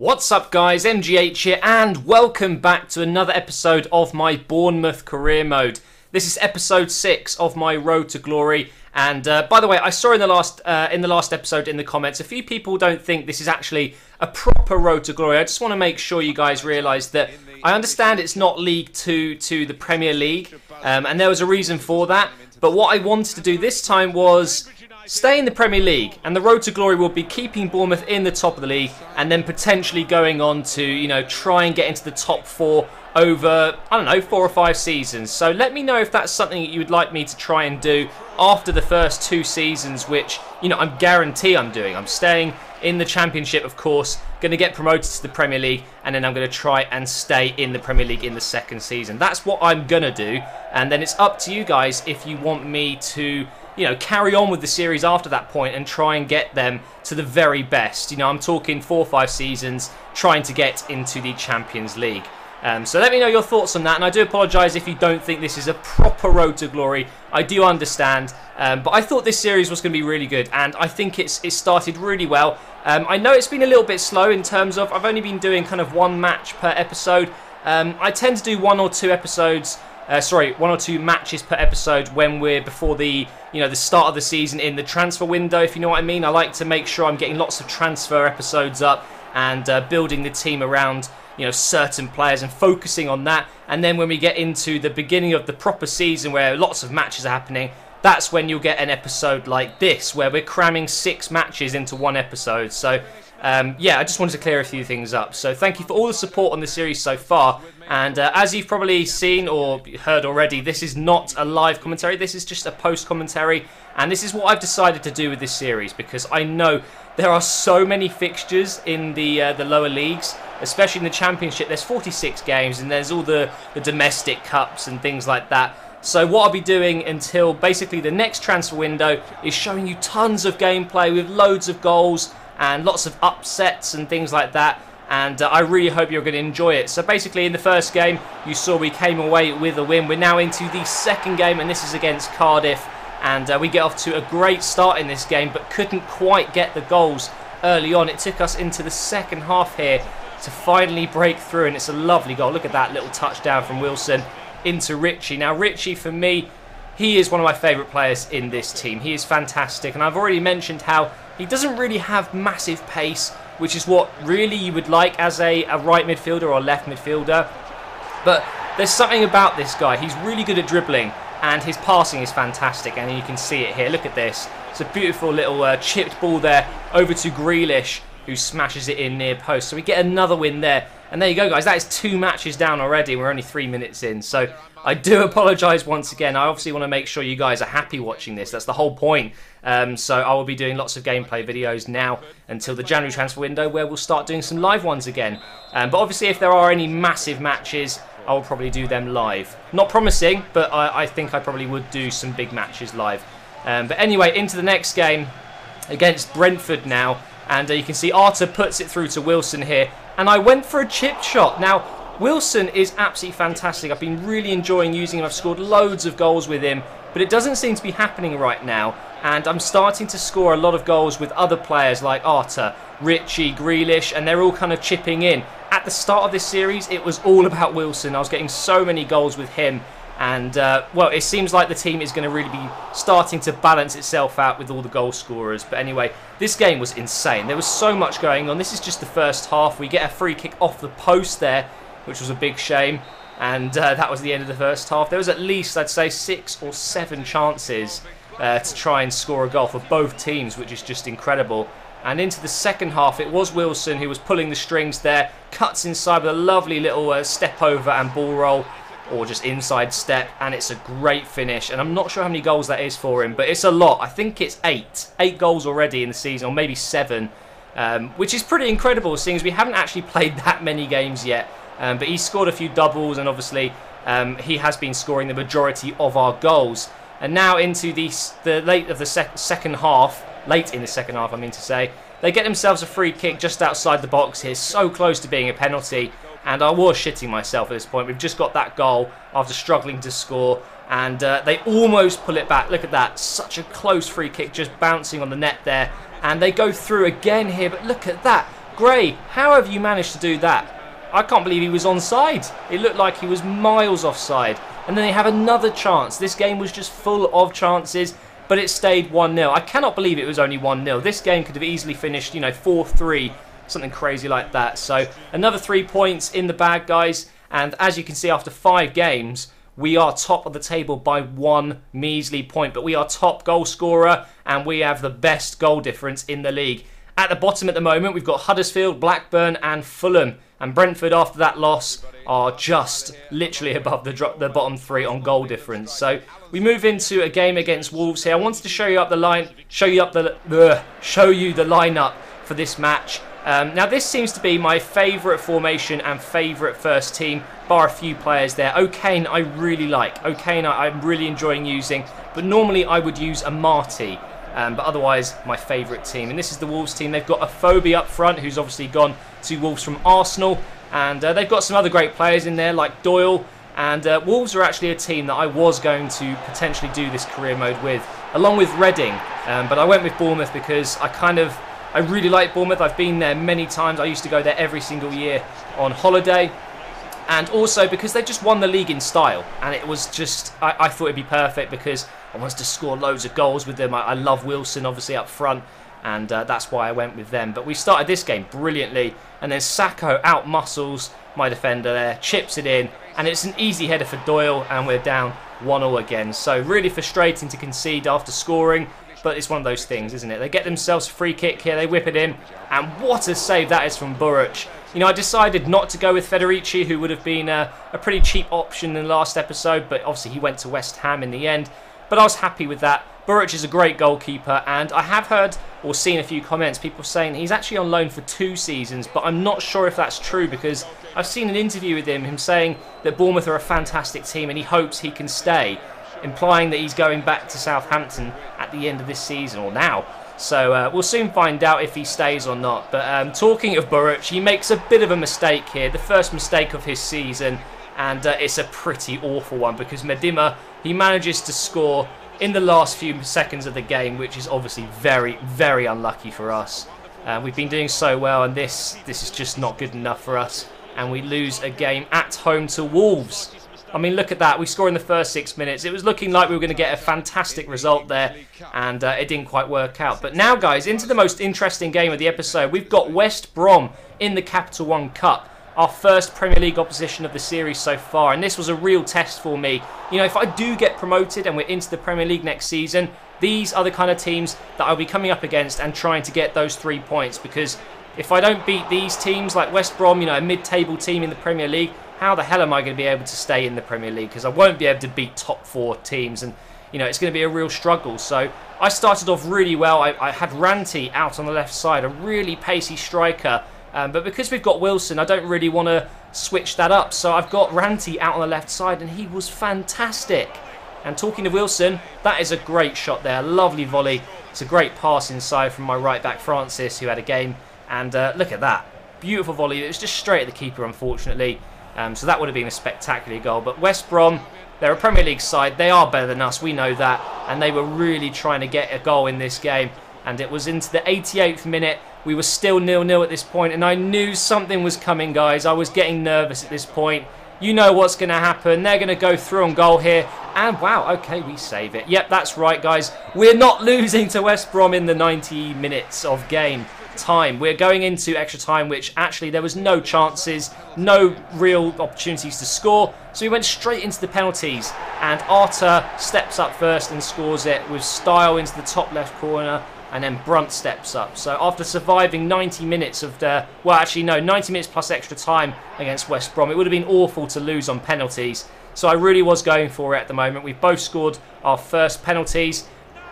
What's up guys, MGH here and welcome back to another episode of my Bournemouth career mode. This is episode 6 of my Road to Glory, and by the way, I saw in the last episode in the comments, a few people don't think this is actually a proper Road to Glory. I just want to make sure you guys realise that I understand it's not League 2 to the Premier League, and there was a reason for that, but what I wanted to do this time was stay in the Premier League, and the Road to Glory will be keeping Bournemouth in the top of the league and then potentially going on to, you know, try and get into the top 4 over, I don't know, 4 or 5 seasons. So let me know if that's something that you would like me to try and do after the first 2 seasons, which, you know, I'm guarantee I'm doing. I'm staying in the Championship, of course, going to get promoted to the Premier League, and then I'm going to try and stay in the Premier League in the second season. That's what I'm going to do, and then it's up to you guys if you want me to, you know, carry on with the series after that point and try and get them to the very best. You know, I'm talking 4 or 5 seasons trying to get into the Champions League. So let me know your thoughts on that, and I do apologise if you don't think this is a proper Road to Glory. I do understand, but I thought this series was going to be really good, and I think it started really well. I know it's been a little bit slow in terms of I've only been doing kind of 1 match per episode. I tend to do 1 or 2 episodes. 1 or 2 matches per episode when we're before the, you know, the start of the season in the transfer window, if you know what I mean. I like to make sure I'm getting lots of transfer episodes up and building the team around, you know, certain players and focusing on that. And then when we get into the beginning of the proper season where lots of matches are happening, that's when you'll get an episode like this where we're cramming 6 matches into 1 episode. So yeah, I just wanted to clear a few things up. So thank you for all the support on the series so far. And as you've probably seen or heard already, this is not a live commentary. This is just a post commentary. And this is what I've decided to do with this series, because I know there are so many fixtures in the lower leagues, especially in the Championship. There's 46 games and there's all the domestic cups and things like that. So what I'll be doing until basically the next transfer window is showing you tons of gameplay with loads of goals and lots of upsets and things like that. And I really hope you're going to enjoy it. So basically in the first game, you saw we came away with a win. We're now into the second game, and this is against Cardiff. And we get off to a great start in this game, but couldn't quite get the goals early on. It took us into the second half here to finally break through, and it's a lovely goal. Look at that little touchdown from Wilson into Richie. Now Richie, for me, he is one of my favourite players in this team. He is fantastic, and I've already mentioned how he doesn't really have massive pace, which is what really you would like as a right midfielder or left midfielder. But there's something about this guy. He's really good at dribbling, and his passing is fantastic, and you can see it here. Look at this. It's a beautiful little chipped ball there over to Grealish, who smashes it in near post. So we get another win there. And there you go, guys. That is 2 matches down already. We're only 3 minutes in. So I do apologise once again. I obviously want to make sure you guys are happy watching this. That's the whole point. So I will be doing lots of gameplay videos now until the January transfer window, where we'll start doing some live ones again. But obviously, if there are any massive matches, I will probably do them live. Not promising, but I think I probably would do some big matches live. But anyway, into the next game against Brentford now. And you can see Arthur puts it through to Wilson here. And I went for a chip shot. Now, Wilson is absolutely fantastic. I've been really enjoying using him. I've scored loads of goals with him. But it doesn't seem to be happening right now. And I'm starting to score a lot of goals with other players like Arthur, Richie, Grealish. And they're all kind of chipping in. At the start of this series, it was all about Wilson. I was getting so many goals with him. And, well, it seems like the team is going to really be starting to balance itself out with all the goal scorers. But anyway, this game was insane. There was so much going on. This is just the first half. We get a free kick off the post there, which was a big shame. And that was the end of the first half. There was at least, I'd say, 6 or 7 chances to try and score a goal for both teams, which is just incredible. And into the second half, it was Wilson who was pulling the strings there. Cuts inside with a lovely little step over and ball roll, or just inside step, and it's a great finish. And I'm not sure how many goals that is for him, but it's a lot. I think it's 8 goals already in the season, or maybe 7, which is pretty incredible, seeing as we haven't actually played that many games yet. But he scored a few doubles, and obviously he has been scoring the majority of our goals. And now into the late in the second half, I mean to say, they get themselves a free kick just outside the box here, so close to being a penalty. And I was shitting myself at this point. We've just got that goal after struggling to score. And they almost pull it back. Look at that. Such a close free kick just bouncing on the net there. And they go through again here. But look at that. Gray, how have you managed to do that? I can't believe he was onside. It looked like he was miles offside. And then they have another chance. This game was just full of chances, but it stayed 1-0. I cannot believe it was only 1-0. This game could have easily finished, 4-3, something crazy like that. So another 3 points in the bag, guys. And as you can see, after 5 games, we are top of the table by 1 measly point. But we are top goal scorer, and we have the best goal difference in the league. At the bottom at the moment, we've got Huddersfield, Blackburn and Fulham. And Brentford, after that loss, are just literally above the bottom 3 on goal difference. So we move into a game against Wolves here. I wanted to show you the lineup for this match. Now this seems to be my favourite formation and favourite first team, bar a few players there. O'Kane I really like. O'Kane I'm really enjoying using, but normally I would use a Marty. But otherwise, my favourite team. And this is the Wolves team. They've got a Phobie up front, who's obviously gone to Wolves from Arsenal. And they've got some other great players in there, like Doyle. And Wolves are actually a team that I was going to potentially do this career mode with, along with Reading. But I went with Bournemouth because I really like Bournemouth. I've been there many times. I used to go there every single year on holiday. And also because they just won the league in style. And it was just, I thought it'd be perfect because I wanted to score loads of goals with them. I love Wilson, obviously, up front. And that's why I went with them. But we started this game brilliantly. And then Sacco out-muscles my defender there, chips it in. And it's an easy header for Doyle. And we're down 1-0 again. So really frustrating to concede after scoring. But it's one of those things, isn't it? They get themselves a free kick here. They whip it in. And what a save that is from Burruch. I decided not to go with Federici, who would have been a pretty cheap option in the last episode. But obviously he went to West Ham in the end. But I was happy with that. Burruch is a great goalkeeper. And I have heard or seen a few comments. People saying he's actually on loan for 2 seasons. But I'm not sure if that's true because I've seen an interview with him saying that Bournemouth are a fantastic team and he hopes he can stay, implying that he's going back to Southampton at the end of this season or now. So we'll soon find out if he stays or not. But talking of Burruch, he makes a bit of a mistake here. The first mistake of his season. And it's a pretty awful one because Medima, he manages to score in the last few seconds of the game, which is obviously very, very unlucky for us. We've been doing so well and this is just not good enough for us. And we lose a game at home to Wolves. I mean, look at that. We scored in the first 6 minutes. It was looking like we were going to get a fantastic result there, and it didn't quite work out. But now, guys, into the most interesting game of the episode. We've got West Brom in the Capital One Cup, our first Premier League opposition of the series so far, and this was a real test for me. If I do get promoted and we're into the Premier League next season, these are the kind of teams that I'll be coming up against and trying to get those 3 points, because if I don't beat these teams like West Brom, a mid-table team in the Premier League, how the hell am I going to be able to stay in the Premier League? Because I won't be able to beat top 4 teams and, it's going to be a real struggle. So I started off really well. I had Ranty out on the left side, a really pacey striker. But because we've got Wilson, I don't really want to switch that up. So I've got Ranty out on the left side and he was fantastic. And talking of Wilson, that is a great shot there. Lovely volley. It's a great pass inside from my right back Francis, who had a game. And look at that. Beautiful volley. It was just straight at the keeper, unfortunately. So that would have been a spectacular goal. But West Brom, they're a Premier League side. They are better than us. We know that. And they were really trying to get a goal in this game. And it was into the 88th minute. We were still 0-0 at this point. And I knew something was coming, guys. I was getting nervous at this point. You know what's going to happen. They're going to go through on goal here. And wow, okay, we save it. Yep, that's right, guys. We're not losing to West Brom in the 90 minutes of game time. We're going into extra time, which actually there was no chances, no real opportunities to score. So we went straight into the penalties. And Arter steps up first and scores it with style into the top left corner. And then Brunt steps up. So after surviving 90 minutes of 90 minutes plus extra time against West Brom, it would have been awful to lose on penalties. So I really was going for it at the moment. We've both scored our first penalties.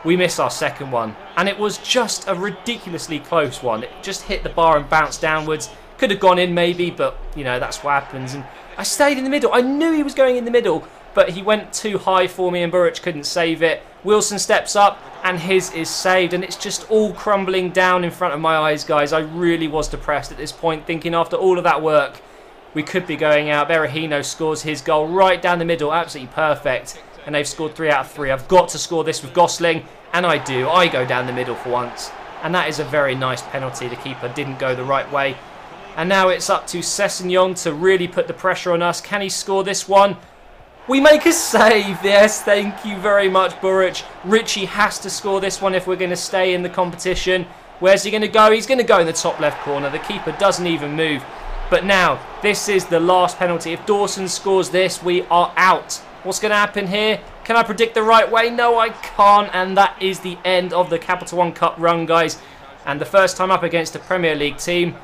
We missed our second one. And it was just a ridiculously close one. It just hit the bar and bounced downwards. Could have gone in maybe, but, that's what happens. And I stayed in the middle. I knew he was going in the middle, but he went too high for me and Burruch couldn't save it. Wilson steps up and his is saved, and it's just all crumbling down in front of my eyes, guys. I really was depressed at this point, thinking after all of that work, we could be going out. Berahino scores his goal right down the middle, absolutely perfect. And they've scored 3 out of 3. I've got to score this with Gosling, and I do. I go down the middle for once. and that is a very nice penalty. The keeper didn't go the right way. And now it's up to Sessegnon to really put the pressure on us. Can he score this one? We make a save. Yes, thank you very much, Buric. Richie has to score this one if we're going to stay in the competition. Where's he going to go? He's going to go in the top left corner. The keeper doesn't even move. But now, this is the last penalty. If Dawson scores this, we are out. What's going to happen here? Can I predict the right way? No, I can't. And that is the end of the Capital One Cup run, guys. And the first time up against a Premier League team,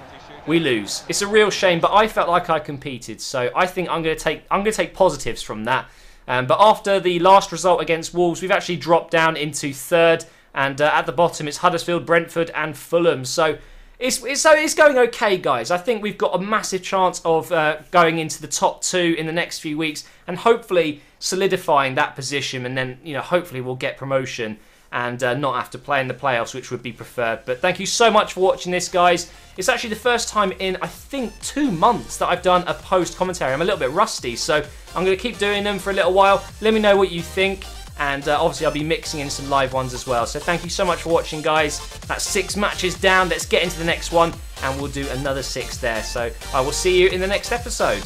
we lose. It's a real shame, but I felt like I competed, so I think I'm going to take positives from that. But after the last result against Wolves, we've actually dropped down into third, and at the bottom it's Huddersfield, Brentford, and Fulham. So it's going okay, guys. I think we've got a massive chance of going into the top 2 in the next few weeks, and hopefully solidifying that position, and then hopefully we'll get promotion and not have to play in the playoffs, which would be preferred. But thank you so much for watching this, guys. It's actually the first time in, I think, 2 months that I've done a post commentary. I'm a little bit rusty, so I'm going to keep doing them for a little while. Let me know what you think, and obviously I'll be mixing in some live ones as well. So thank you so much for watching, guys. That's 6 matches down. Let's get into the next one, and we'll do another 6 there. So I will see you in the next episode.